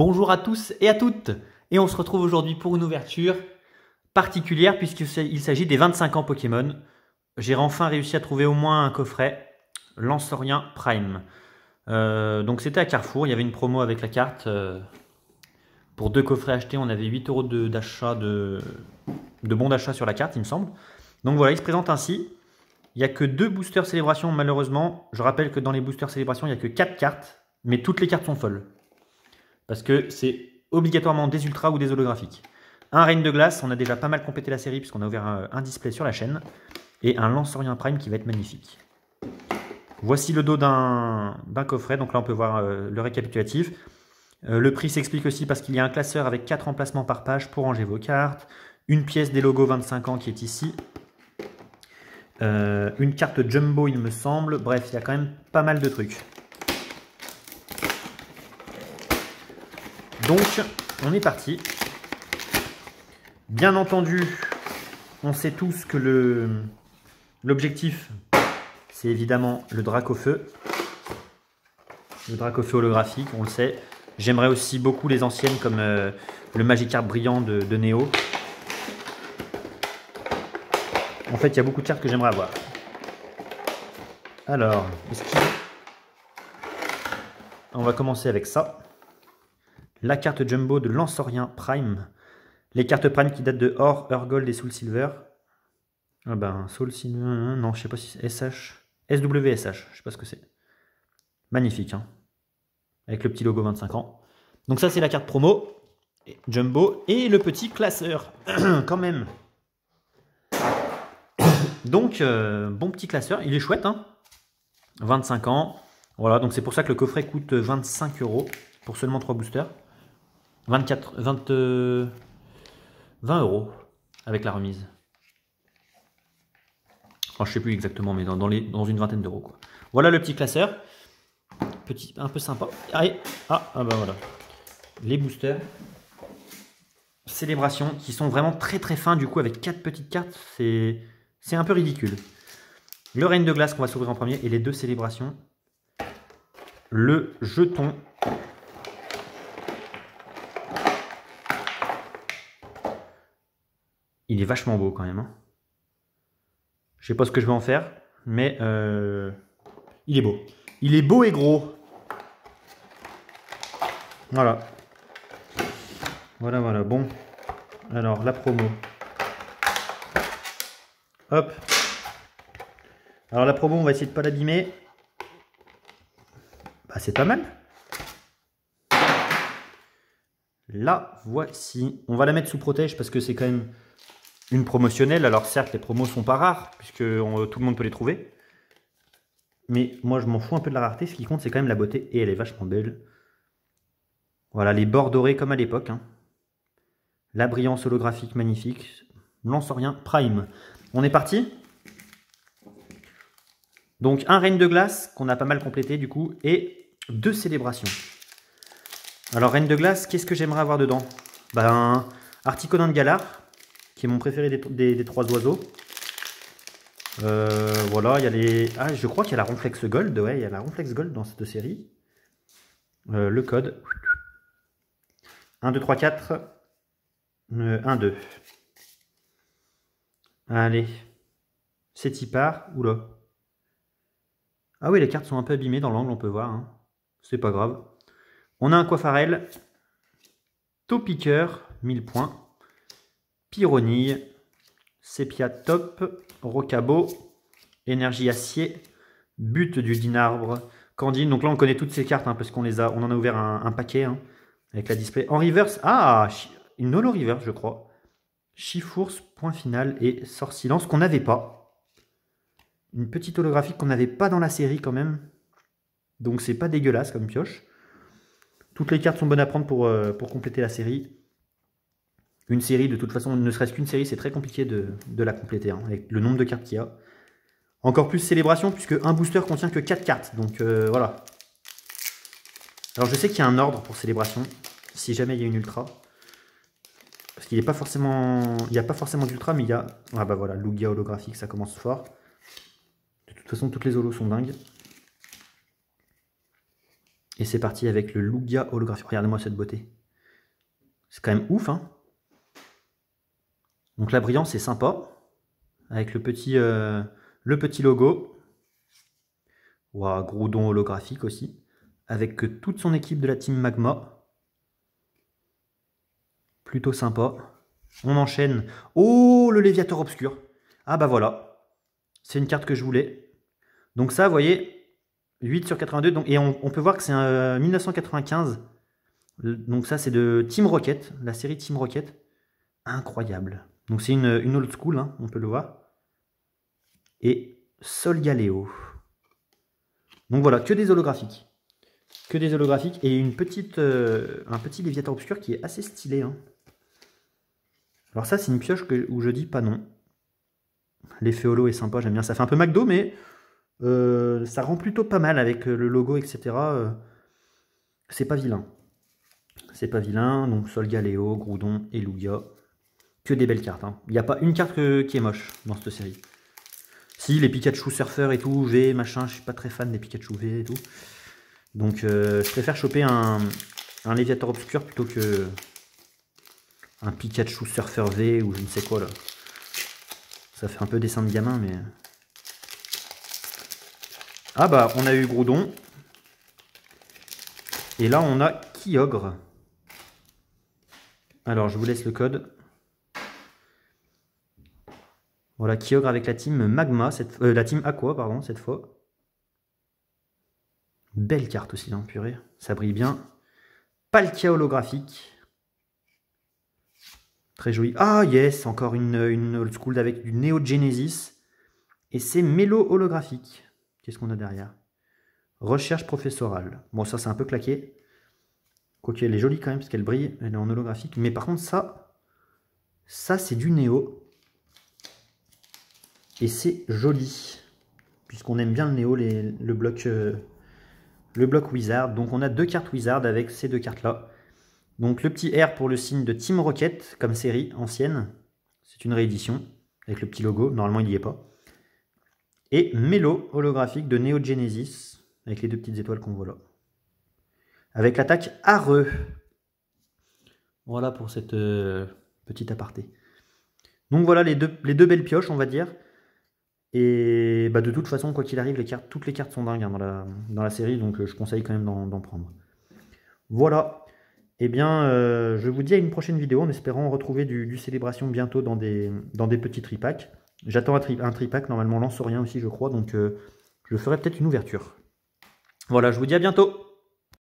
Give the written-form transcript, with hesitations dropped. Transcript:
Bonjour à tous et à toutes, et on se retrouve aujourd'hui pour une ouverture particulière puisqu'il s'agit des 25 ans Pokémon. J'ai enfin réussi à trouver au moins un coffret Lancerien Prime. Donc c'était à Carrefour, il y avait une promo avec la carte. Pour 2 coffrets achetés, on avait 8 € de bons d'achat sur la carte, il me semble. Donc voilà, il se présente ainsi. Il n'y a que 2 boosters célébration malheureusement. Je rappelle que dans les boosters célébration, il n'y a que 4 cartes, mais toutes les cartes sont folles. Parce que c'est obligatoirement des ultras ou des holographiques. Un Reine de Glace, on a déjà pas mal complété la série puisqu'on a ouvert un display sur la chaîne. Et un Lancerien Prime qui va être magnifique. Voici le dos d'un coffret, donc là on peut voir le récapitulatif. Le prix s'explique aussi parce qu'il y a un classeur avec 4 emplacements par page pour ranger vos cartes. Une pièce des logos 25 ans qui est ici. Une carte jumbo il me semble. Bref, il y a quand même pas mal de trucs. Donc, on est parti. Bien entendu, on sait tous que l'objectif, c'est évidemment le Dracofeu. Le Dracofeu holographique, on le sait. J'aimerais aussi beaucoup les anciennes comme le Magikarp brillant de Néo. En fait, il y a beaucoup de cartes que j'aimerais avoir. Alors, on va commencer avec ça. La carte Jumbo de Lancerien Prime. Les cartes Prime qui datent de Or, Urgold et Soul Silver. Ah ben, Soul Silver, non, je sais pas si c'est SH. SWSH, je sais pas ce que c'est. Magnifique, hein. Avec le petit logo 25 ans. Donc ça, c'est la carte promo. Jumbo. Et le petit classeur, quand même. Donc, bon petit classeur. Il est chouette, hein. 25 ans. Voilà, donc c'est pour ça que le coffret coûte 25 € pour seulement 3 boosters. 20 € avec la remise. Enfin, je sais plus exactement, mais dans une vingtaine d'euros, quoi. Voilà le petit classeur. Petit, un peu sympa. Allez. Ah bah voilà. Les boosters. Célébration, qui sont vraiment très très fins, du coup, avec 4 petites cartes. C'est un peu ridicule. Le Reine de Glace qu'on va s'ouvrir en premier et les 2 célébrations. Le jeton. Il est vachement beau quand même. Hein. Je sais pas ce que je vais en faire, mais il est beau. Il est beau et gros. Voilà. Voilà. Bon. Alors, la promo. Hop. Alors, la promo, on va essayer de pas l'abîmer. Bah, c'est pas mal. La voici. On va la mettre sous protège parce que c'est quand même une promotionnelle. Alors certes, les promos sont pas rares puisque tout le monde peut les trouver. Mais moi, je m'en fous un peu de la rareté. Ce qui compte, c'est quand même la beauté et elle est vachement belle. Voilà, les bords dorés comme à l'époque. Hein. La brillance holographique magnifique. Lancerien Prime. On est parti. Donc un Reine de Glace qu'on a pas mal complété du coup et 2 célébrations. Alors, Reine de Glace, qu'est-ce que j'aimerais avoir dedans? Ben, Articonin de Galar, qui est mon préféré des 3 oiseaux. Voilà, il y a les... Ah, je crois qu'il y a la Ronflex Gold. Ouais, il y a la Ronflex Gold dans cette série. Le code. 1, 2, 3, 4. 1, 2. Allez. C'est y part. Oula. Ah oui, les cartes sont un peu abîmées dans l'angle, on peut voir. Hein. C'est pas grave. On a un Coifarel, Taupiqueur, 1000 points, Pyronille, Sépia Top, Rocabo, Énergie Acier, But du Dinarbre, Candine. Donc là, on connaît toutes ces cartes hein, parce qu'on on en a ouvert un paquet hein, avec la display. En reverse, ah, une holo reverse, je crois. Chifours, Point Final et Sort Silence qu'on n'avait pas. Une petite holographique qu'on n'avait pas dans la série quand même. Donc c'est pas dégueulasse comme pioche. Toutes les cartes sont bonnes à prendre pour compléter la série. Une série, de toute façon, ne serait-ce qu'une série, c'est très compliqué de la compléter, hein, avec le nombre de cartes qu'il y a. Encore plus célébration, puisque un booster contient que 4 cartes. Donc voilà. Alors je sais qu'il y a un ordre pour célébration, si jamais il y a une ultra. Parce qu'il n'y a pas forcément d'ultra, mais il y a... Ah bah voilà, Lugia holographique, ça commence fort. De toute façon, toutes les holos sont dingues. Et c'est parti avec le Lugia holographique. Regardez-moi cette beauté. C'est quand même ouf, hein. Donc la brillance est sympa. Avec le petit logo. Wow, Groudon holographique aussi. Avec toute son équipe de la team Magma. Plutôt sympa. On enchaîne. Oh, le Léviator obscur. Ah bah voilà. C'est une carte que je voulais. Donc ça, vous voyez, 8 sur 82. Donc, et on peut voir que c'est un 1995. Donc ça, c'est de Team Rocket, la série Team Rocket. Incroyable. Donc c'est une old school, hein, on peut le voir. Et Solgaleo. Donc voilà, que des holographiques. Que des holographiques. Et un petit Léviator obscur qui est assez stylé. Hein. Alors ça, c'est une pioche où je dis pas non. L'effet holo est sympa, j'aime bien. Ça fait un peu McDo, mais ça rend plutôt pas mal avec le logo, etc. C'est pas vilain. C'est pas vilain. Donc Solgaleo, Groudon et Lugia. Que des belles cartes. Hein. Il n'y a pas une carte qui est moche dans cette série. Si, les Pikachu Surfer et tout, V, machin, je suis pas très fan des Pikachu V et tout. Donc je préfère choper un Léviator obscur plutôt que un Pikachu Surfer V ou je ne sais quoi là. Ça fait un peu dessin de gamin, mais... Ah bah, on a eu Groudon. Et là, on a Kyogre. Alors, je vous laisse le code. Voilà, Kyogre avec la team Magma, la team Aqua, pardon, cette fois. Belle carte aussi, hein, purée. Ça brille bien. Palkia holographique. Très joli. Ah, yes, encore une old school avec du Neo Genesis. Et c'est Mélo holographique. Qu'est-ce qu'on a derrière? Recherche professorale. Bon, ça, c'est un peu claqué. Quoique, elle est jolie quand même, parce qu'elle brille. Elle est en holographique. Mais par contre, ça c'est du Néo. Et c'est joli. Puisqu'on aime bien le Néo, le bloc Wizard. Donc, on a 2 cartes Wizard avec ces 2 cartes-là. Donc, le petit R pour le signe de Team Rocket, comme série ancienne. C'est une réédition, avec le petit logo. Normalement, il n'y est pas. Et Mélo holographique de Neo Genesis, avec les 2 petites étoiles qu'on voit là. Avec l'attaque Areux. Voilà pour cette petite aparté. Donc voilà les deux belles pioches, on va dire. Et bah, de toute façon, quoi qu'il arrive, toutes les cartes sont dingues hein, dans la série, donc je conseille quand même d'en prendre. Voilà. Eh bien, je vous dis à une prochaine vidéo en espérant retrouver du Célébration bientôt dans des petits tripacks. J'attends un tripack, normalement Lansorien aussi, je crois, donc je ferai peut-être une ouverture. Voilà, je vous dis à bientôt.